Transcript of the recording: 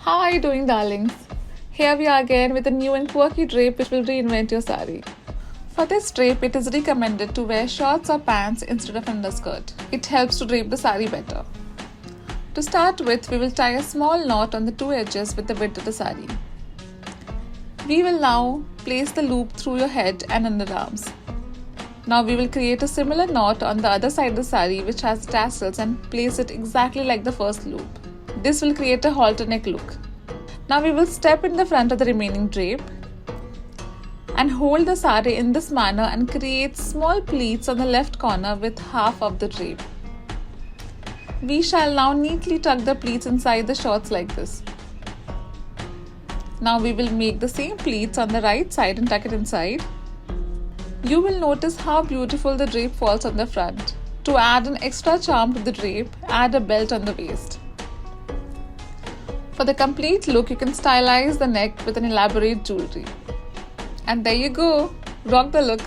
How are you doing, darlings? Here we are again with a new and quirky drape which will reinvent your saree. For this drape, it is recommended to wear shorts or pants instead of underskirt. It helps to drape the saree better. To start with, we will tie a small knot on the two edges with the width of the saree. We will now place the loop through your head and underarms. Now we will create a similar knot on the other side of the saree which has tassels and place it exactly like the first loop. This will create a halter neck look. Now we will step in the front of the remaining drape and hold the saree in this manner and create small pleats on the left corner with half of the drape. We shall now neatly tuck the pleats inside the shorts like this. Now we will make the same pleats on the right side and tuck it inside. You will notice how beautiful the drape falls on the front. To add an extra charm to the drape, add a belt on the waist. For the complete look, you can stylize the neck with an elaborate jewelry. And there you go! Rock the look!